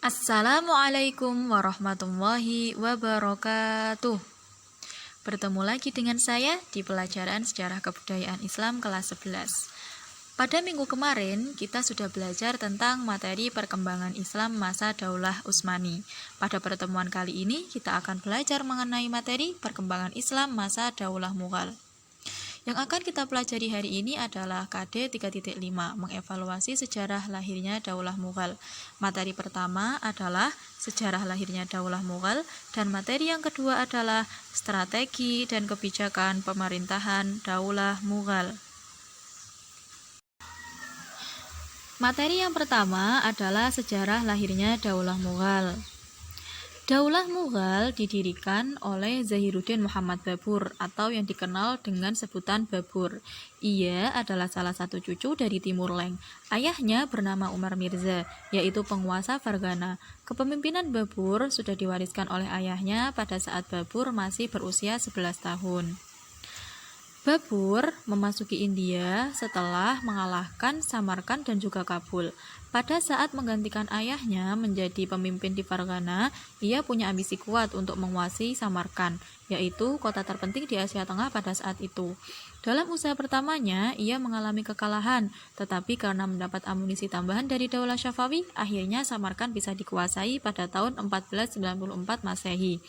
Assalamualaikum warahmatullahi wabarakatuh. Bertemu lagi dengan saya di pelajaran Sejarah Kebudayaan Islam kelas 11. Pada minggu kemarin, kita sudah belajar tentang materi perkembangan Islam masa Daulah Utsmani. Pada pertemuan kali ini, kita akan belajar mengenai materi perkembangan Islam masa Daulah Mughal. Yang akan kita pelajari hari ini adalah KD 3.5, mengevaluasi sejarah lahirnya Daulah Mughal. Materi pertama adalah sejarah lahirnya Daulah Mughal, dan materi yang kedua adalah strategi dan kebijakan pemerintahan Daulah Mughal. Materi yang pertama adalah sejarah lahirnya Daulah Mughal. Daulah Mughal didirikan oleh Zahiruddin Muhammad Babur atau yang dikenal dengan sebutan Babur. Ia adalah salah satu cucu dari Timur Leng. Ayahnya bernama Umar Mirza, yaitu penguasa Fargana. Kepemimpinan Babur sudah diwariskan oleh ayahnya pada saat Babur masih berusia 11 tahun. Babur memasuki India setelah mengalahkan Samarkand dan juga Kabul. Pada saat menggantikan ayahnya menjadi pemimpin di Fargana, ia punya ambisi kuat untuk menguasai Samarkand, yaitu kota terpenting di Asia Tengah pada saat itu. Dalam usaha pertamanya, ia mengalami kekalahan, tetapi karena mendapat amunisi tambahan dari Daulah Syafawi, akhirnya Samarkand bisa dikuasai pada tahun 1494 Masehi.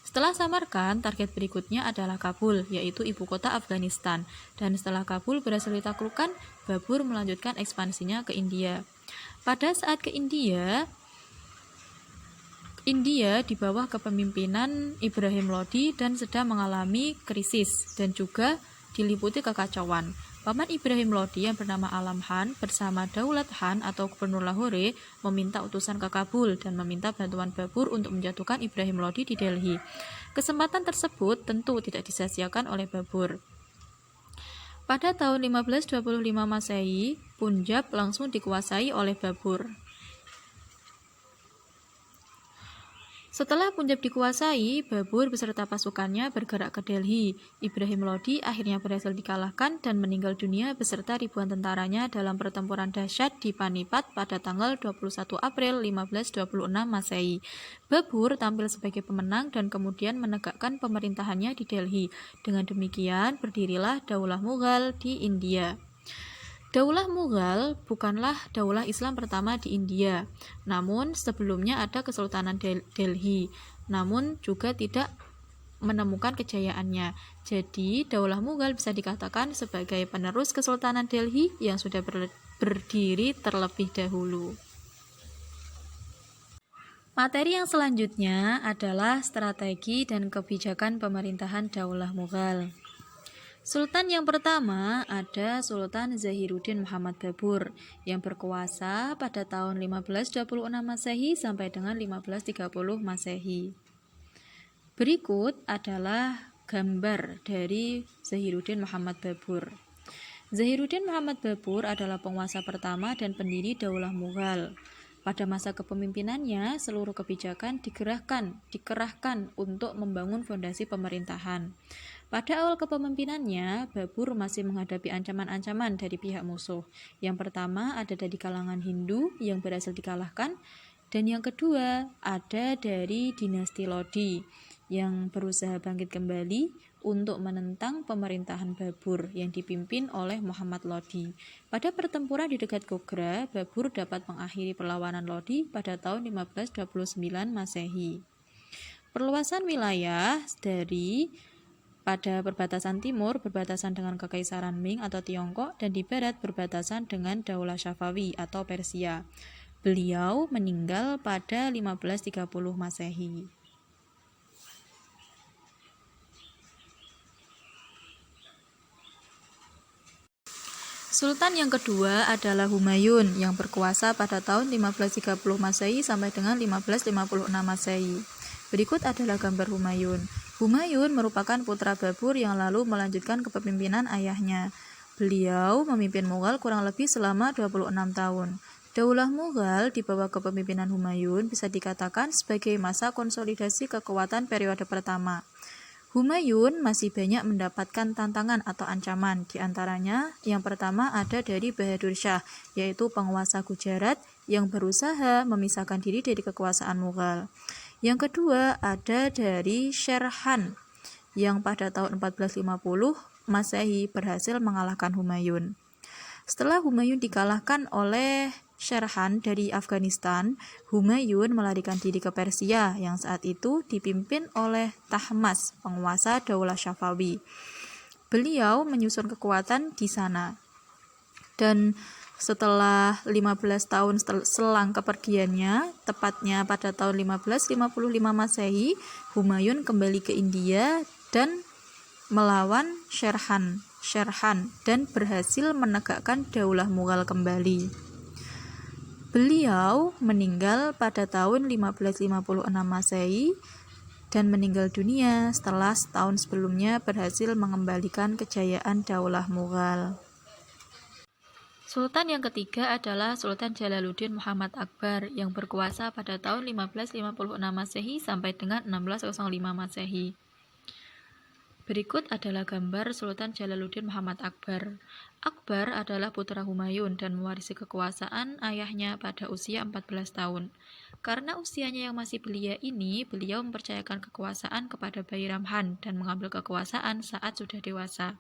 Setelah Samarkand, target berikutnya adalah Kabul, yaitu ibu kota Afghanistan. Dan setelah Kabul berhasil ditaklukkan, Babur melanjutkan ekspansinya ke India. Pada saat ke India di bawah kepemimpinan Ibrahim Lodi dan sedang mengalami krisis dan juga diliputi kekacauan. Paman Ibrahim Lodi yang bernama Alam Khan bersama Daulat Khan atau Gubernur Lahore meminta utusan ke Kabul dan meminta bantuan Babur untuk menjatuhkan Ibrahim Lodi di Delhi. Kesempatan tersebut tentu tidak disia-siakan oleh Babur. Pada tahun 1525 Masehi, Punjab langsung dikuasai oleh Babur. Setelah Punjab dikuasai, Babur beserta pasukannya bergerak ke Delhi. Ibrahim Lodi akhirnya berhasil dikalahkan dan meninggal dunia beserta ribuan tentaranya dalam pertempuran dahsyat di Panipat pada tanggal 21 April 1526 Masehi. Babur tampil sebagai pemenang dan kemudian menegakkan pemerintahannya di Delhi. Dengan demikian, berdirilah Daulah Mughal di India. Daulah Mughal bukanlah daulah Islam pertama di India, namun sebelumnya ada Kesultanan Delhi, namun juga tidak menemukan kejayaannya. Jadi, Daulah Mughal bisa dikatakan sebagai penerus Kesultanan Delhi yang sudah berdiri terlebih dahulu. Materi yang selanjutnya adalah strategi dan kebijakan pemerintahan Daulah Mughal. Sultan yang pertama ada Sultan Zahiruddin Muhammad Babur yang berkuasa pada tahun 1526 Masehi sampai dengan 1530 Masehi. Berikut adalah gambar dari Zahiruddin Muhammad Babur. Zahiruddin Muhammad Babur adalah penguasa pertama dan pendiri Daulah Mughal. Pada masa kepemimpinannya, seluruh kebijakan dikerahkan untuk membangun fondasi pemerintahan. Pada awal kepemimpinannya, Babur masih menghadapi ancaman-ancaman dari pihak musuh. Yang pertama ada dari kalangan Hindu yang berhasil dikalahkan, dan yang kedua ada dari dinasti Lodi yang berusaha bangkit kembali untuk menentang pemerintahan Babur yang dipimpin oleh Muhammad Lodi. Pada pertempuran di dekat Gogra, Babur dapat mengakhiri perlawanan Lodi pada tahun 1529 Masehi. Perluasan wilayah dari pada perbatasan timur berbatasan dengan Kekaisaran Ming atau Tiongkok dan di barat berbatasan dengan Daulah Syafawi atau Persia. Beliau meninggal pada 1530 Masehi. Sultan yang kedua adalah Humayun yang berkuasa pada tahun 1530 Masehi sampai dengan 1556 Masehi. Berikut adalah gambar Humayun. Humayun merupakan putra Babur yang lalu melanjutkan kepemimpinan ayahnya. Beliau memimpin Mughal kurang lebih selama 26 tahun. Daulah Mughal di bawah kepemimpinan Humayun bisa dikatakan sebagai masa konsolidasi kekuatan periode pertama. Humayun masih banyak mendapatkan tantangan atau ancaman. Di antaranya, yang pertama ada dari Bahadur Shah, yaitu penguasa Gujarat yang berusaha memisahkan diri dari kekuasaan Mughal. Yang kedua ada dari Sher Khan, yang pada tahun 1450 Masehi berhasil mengalahkan Humayun. Setelah Humayun dikalahkan oleh Sher Khan dari Afghanistan, Humayun melarikan diri ke Persia yang saat itu dipimpin oleh Tahmas, penguasa Daulah Syafawi. Beliau menyusun kekuatan di sana. Dan setelah 15 tahun selang kepergiannya, tepatnya pada tahun 1555 Masehi, Humayun kembali ke India dan melawan Sher Khan dan berhasil menegakkan Daulah Mughal kembali. Beliau meninggal pada tahun 1556 Masehi dan meninggal dunia setelah setahun sebelumnya berhasil mengembalikan kejayaan Daulah Mughal. Sultan yang ketiga adalah Sultan Jalaluddin Muhammad Akbar yang berkuasa pada tahun 1556 Masehi sampai dengan 1605 Masehi. Berikut adalah gambar Sultan Jalaluddin Muhammad Akbar. Akbar adalah putra Humayun dan mewarisi kekuasaan ayahnya pada usia 14 tahun. Karena usianya yang masih belia ini, beliau mempercayakan kekuasaan kepada Bairam Khan dan mengambil kekuasaan saat sudah dewasa.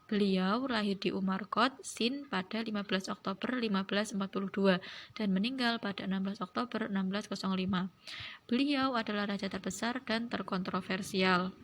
Beliau lahir di Umarkot, Sind pada 15 Oktober 1542 dan meninggal pada 16 Oktober 1605. Beliau adalah raja terbesar dan terkontroversial.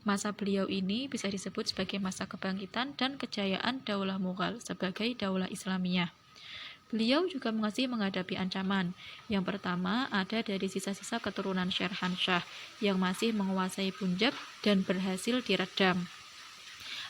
Masa beliau ini bisa disebut sebagai masa kebangkitan dan kejayaan Daulah Mughal sebagai Daulah Islamiyah. Beliau juga masih menghadapi ancaman. Yang pertama ada dari sisa-sisa keturunan Sher Khan Shah yang masih menguasai Punjab dan berhasil diredam.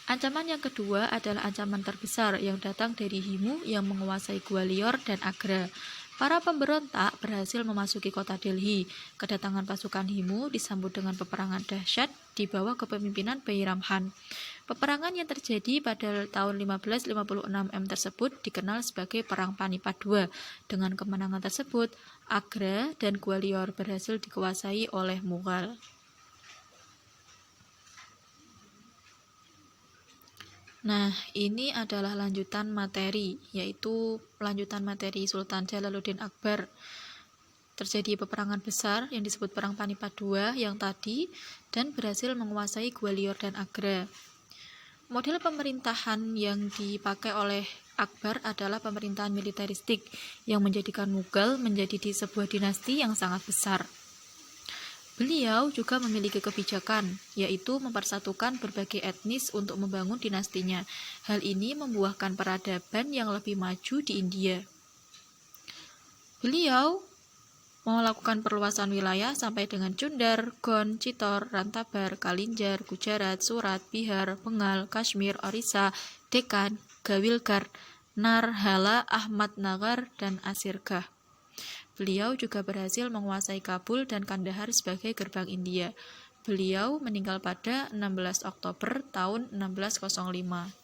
Ancaman yang kedua adalah ancaman terbesar yang datang dari Himu yang menguasai Gwalior dan Agra. Para pemberontak berhasil memasuki kota Delhi. Kedatangan pasukan Himu disambut dengan peperangan dahsyat di bawah kepemimpinan Bairam Khan. Peperangan yang terjadi pada tahun 1556 tersebut dikenal sebagai Perang Panipat II. Dengan kemenangan tersebut, Agra dan Gwalior berhasil dikuasai oleh Mughal. Nah, ini adalah lanjutan materi, yaitu lanjutan materi Sultan Jalaluddin Akbar. Terjadi peperangan besar yang disebut Perang Panipat II yang tadi dan berhasil menguasai Gwalior dan Agra. Model pemerintahan yang dipakai oleh Akbar adalah pemerintahan militeristik yang menjadikan Mughal menjadi sebuah dinasti yang sangat besar. Beliau juga memiliki kebijakan, yaitu mempersatukan berbagai etnis untuk membangun dinastinya. Hal ini membuahkan peradaban yang lebih maju di India. Beliau melakukan perluasan wilayah sampai dengan Chundar, Gond, Chitor, Rantabar, Kalinjar, Gujarat, Surat, Bihar, Bengal, Kashmir, Orissa, Deccan, Gawilgar, Narhala, Ahmadnagar, dan Asirgah. Beliau juga berhasil menguasai Kabul dan Kandahar sebagai gerbang India. Beliau meninggal pada 16 Oktober tahun 1605.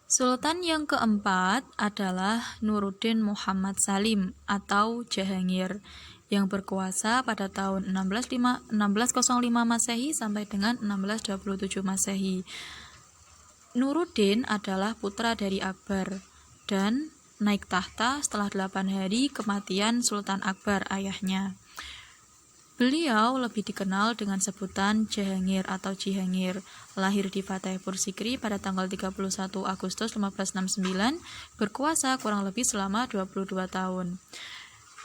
Sultan yang keempat adalah Nuruddin Muhammad Salim atau Jahangir yang berkuasa pada tahun 1605 Masehi sampai dengan 1627 Masehi. Nuruddin adalah putra dari Akbar dan naik tahta setelah 8 hari kematian Sultan Akbar ayahnya. Beliau lebih dikenal dengan sebutan Jahangir atau Cihangir. Lahir di Fatehpur Sikri pada tanggal 31 Agustus 1569, berkuasa kurang lebih selama 22 tahun.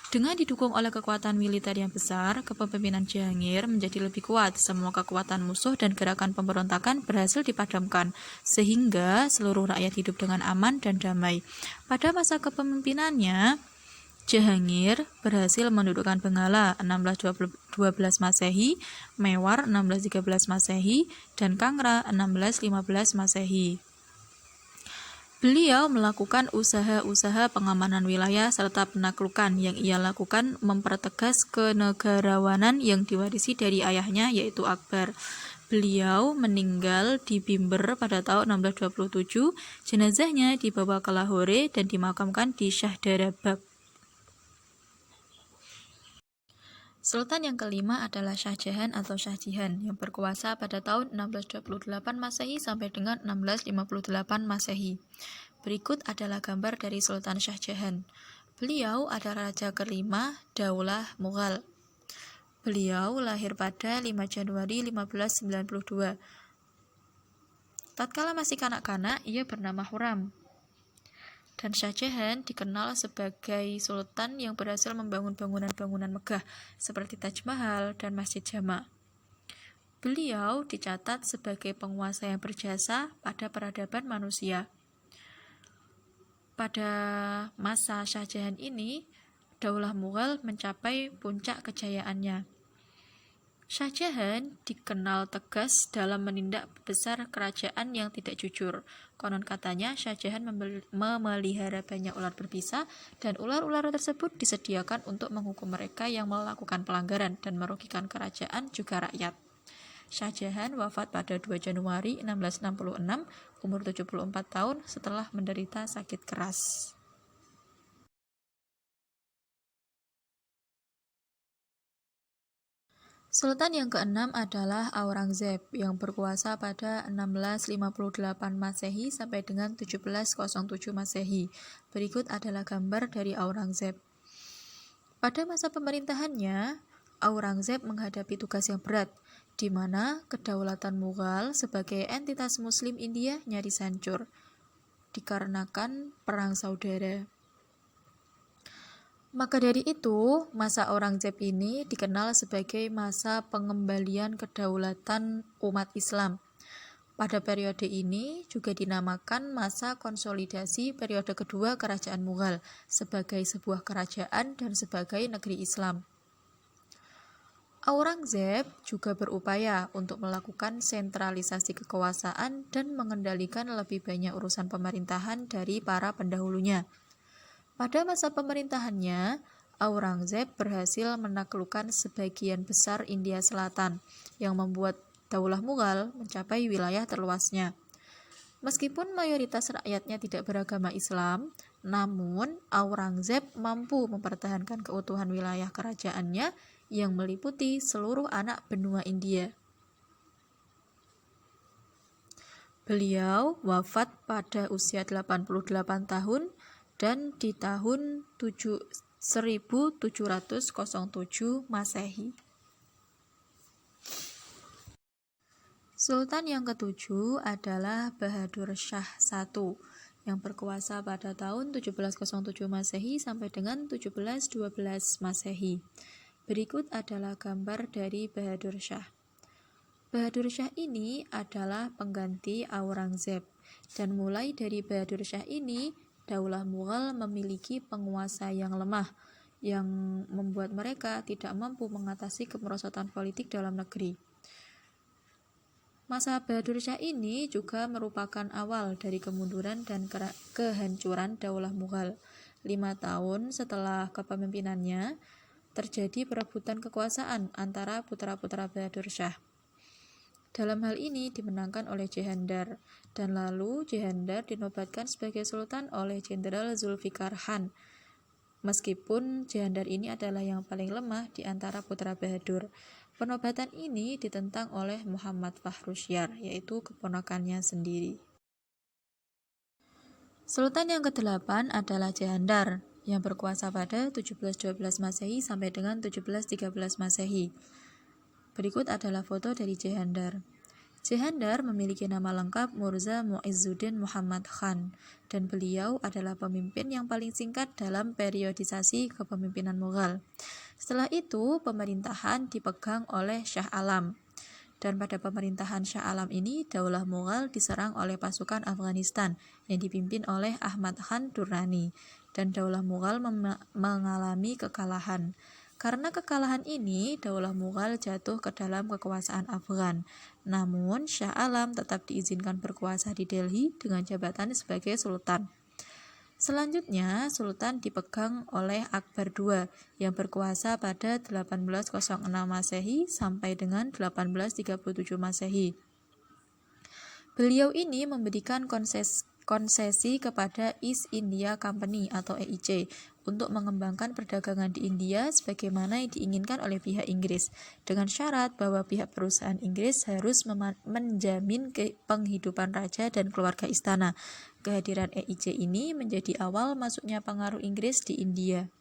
Dengan didukung oleh kekuatan militer yang besar, kepemimpinan Jahangir menjadi lebih kuat. Semua kekuatan musuh dan gerakan pemberontakan berhasil dipadamkan, sehingga seluruh rakyat hidup dengan aman dan damai. Pada masa kepemimpinannya, Jahangir berhasil mendudukkan Bengala 1612 Masehi, Mewar 1613 Masehi, dan Kangra 1615 Masehi. Beliau melakukan usaha-usaha pengamanan wilayah serta penaklukan yang ia lakukan mempertegas kenegarawanan yang diwarisi dari ayahnya yaitu Akbar. Beliau meninggal di Bimber pada tahun 1627. Jenazahnya dibawa ke Lahore dan dimakamkan di Shahdarabad. Sultan yang kelima adalah Shah Jahan atau Shah Jihan yang berkuasa pada tahun 1628 Masehi sampai dengan 1658 Masehi. Berikut adalah gambar dari Sultan Shah Jahan. Beliau adalah raja kelima Daulah Mughal. Beliau lahir pada 5 Januari 1592. Tatkala masih kanak-kanak, ia bernama Huram. Dan Shah Jahan dikenal sebagai sultan yang berhasil membangun bangunan-bangunan megah seperti Taj Mahal dan Masjid Jama. Beliau dicatat sebagai penguasa yang berjasa pada peradaban manusia. Pada masa Shah Jahan ini, Daulah Mughal mencapai puncak kejayaannya. Shah Jahan dikenal tegas dalam menindak besar kerajaan yang tidak jujur. Konon katanya Shah Jahan memelihara banyak ular berbisa dan ular-ular tersebut disediakan untuk menghukum mereka yang melakukan pelanggaran dan merugikan kerajaan juga rakyat. Shah Jahan wafat pada 2 Januari 1666, umur 74 tahun setelah menderita sakit keras. Sultan yang keenam adalah Aurangzeb yang berkuasa pada 1658 Masehi sampai dengan 1707 Masehi. Berikut adalah gambar dari Aurangzeb. Pada masa pemerintahannya, Aurangzeb menghadapi tugas yang berat, di mana kedaulatan Mughal sebagai entitas Muslim India nyaris hancur dikarenakan perang saudara. Maka dari itu, masa Aurangzeb ini dikenal sebagai masa pengembalian kedaulatan umat Islam. Pada periode ini juga dinamakan masa konsolidasi periode kedua Kerajaan Mughal sebagai sebuah kerajaan dan sebagai negeri Islam. Aurangzeb juga berupaya untuk melakukan sentralisasi kekuasaan dan mengendalikan lebih banyak urusan pemerintahan dari para pendahulunya. Pada masa pemerintahannya, Aurangzeb berhasil menaklukkan sebagian besar India Selatan, yang membuat Daulah Mughal mencapai wilayah terluasnya. Meskipun mayoritas rakyatnya tidak beragama Islam, namun Aurangzeb mampu mempertahankan keutuhan wilayah kerajaannya yang meliputi seluruh anak benua India. Beliau wafat pada usia 88 tahun dan di tahun 1707 Masehi. Sultan yang ketujuh adalah Bahadur Shah I yang berkuasa pada tahun 1707 Masehi sampai dengan 1712 Masehi. Berikut adalah gambar dari Bahadur Shah. Bahadur Shah ini adalah pengganti Aurangzeb, dan mulai dari Bahadur Shah ini, Daulah Mughal memiliki penguasa yang lemah, yang membuat mereka tidak mampu mengatasi kemerosotan politik dalam negeri. Masa Bahadur Shah ini juga merupakan awal dari kemunduran dan kehancuran Daulah Mughal. 5 tahun setelah kepemimpinannya, terjadi perebutan kekuasaan antara putra-putra Bahadur Shah. Dalam hal ini dimenangkan oleh Jehandar, dan lalu Jehandar dinobatkan sebagai sultan oleh Jenderal Zulfikar Khan. Meskipun Jehandar ini adalah yang paling lemah di antara putra Bahadur, penobatan ini ditentang oleh Muhammad Fahrusyar, yaitu keponakannya sendiri. Sultan yang ke-8 adalah Jehandar, yang berkuasa pada 1712 Masehi sampai dengan 1713 Masehi. Berikut adalah foto dari Jehandar. Jehandar memiliki nama lengkap Murza Muizzuddin Muhammad Khan, dan beliau adalah pemimpin yang paling singkat dalam periodisasi kepemimpinan Mughal. Setelah itu, pemerintahan dipegang oleh Shah Alam. Dan pada pemerintahan Shah Alam ini, Daulah Mughal diserang oleh pasukan Afghanistan yang dipimpin oleh Ahmad Khan Durrani, dan Daulah Mughal mengalami kekalahan. Karena kekalahan ini, Daulah Mughal jatuh ke dalam kekuasaan Afghan. Namun, Shah Alam tetap diizinkan berkuasa di Delhi dengan jabatan sebagai sultan. Selanjutnya, Sultan dipegang oleh Akbar II yang berkuasa pada 1806 Masehi sampai dengan 1837 Masehi. Beliau ini memberikan konsesi kepada East India Company atau EIC untuk mengembangkan perdagangan di India sebagaimana yang diinginkan oleh pihak Inggris, dengan syarat bahwa pihak perusahaan Inggris harus menjamin penghidupan raja dan keluarga istana. Kehadiran EIC ini menjadi awal masuknya pengaruh Inggris di India.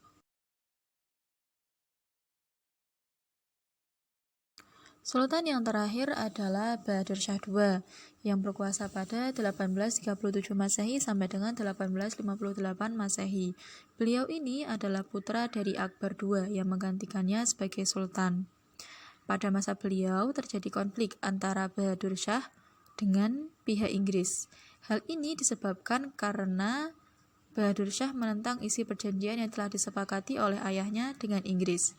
Sultan yang terakhir adalah Bahadur Shah II yang berkuasa pada 1837 Masehi sampai dengan 1858 Masehi. Beliau ini adalah putra dari Akbar II yang menggantikannya sebagai sultan. Pada masa beliau terjadi konflik antara Bahadur Shah dengan pihak Inggris. Hal ini disebabkan karena Bahadur Shah menentang isi perjanjian yang telah disepakati oleh ayahnya dengan Inggris.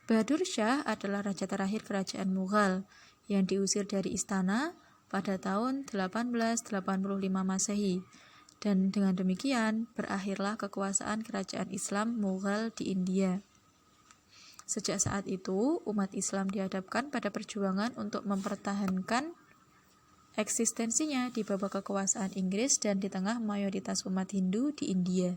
Bahadur Shah adalah raja terakhir kerajaan Mughal yang diusir dari istana pada tahun 1885 Masehi, dan dengan demikian berakhirlah kekuasaan kerajaan Islam Mughal di India. Sejak saat itu, umat Islam dihadapkan pada perjuangan untuk mempertahankan eksistensinya di bawah kekuasaan Inggris dan di tengah mayoritas umat Hindu di India.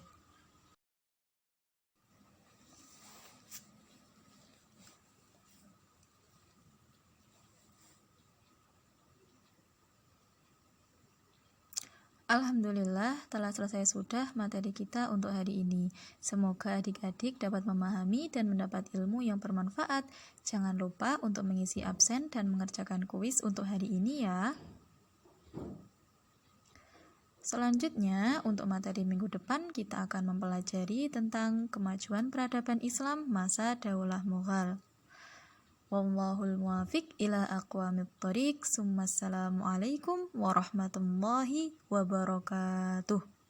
Alhamdulillah, telah selesai sudah materi kita untuk hari ini. Semoga adik-adik dapat memahami dan mendapat ilmu yang bermanfaat. Jangan lupa untuk mengisi absen dan mengerjakan kuis untuk hari ini ya. Selanjutnya, untuk materi minggu depan kita akan mempelajari tentang kemajuan peradaban Islam masa Daulah Mughal. Wallahul muwafiq ila aqwamit thoriq. Assalamualaikum warahmatullahi wabarakatuh.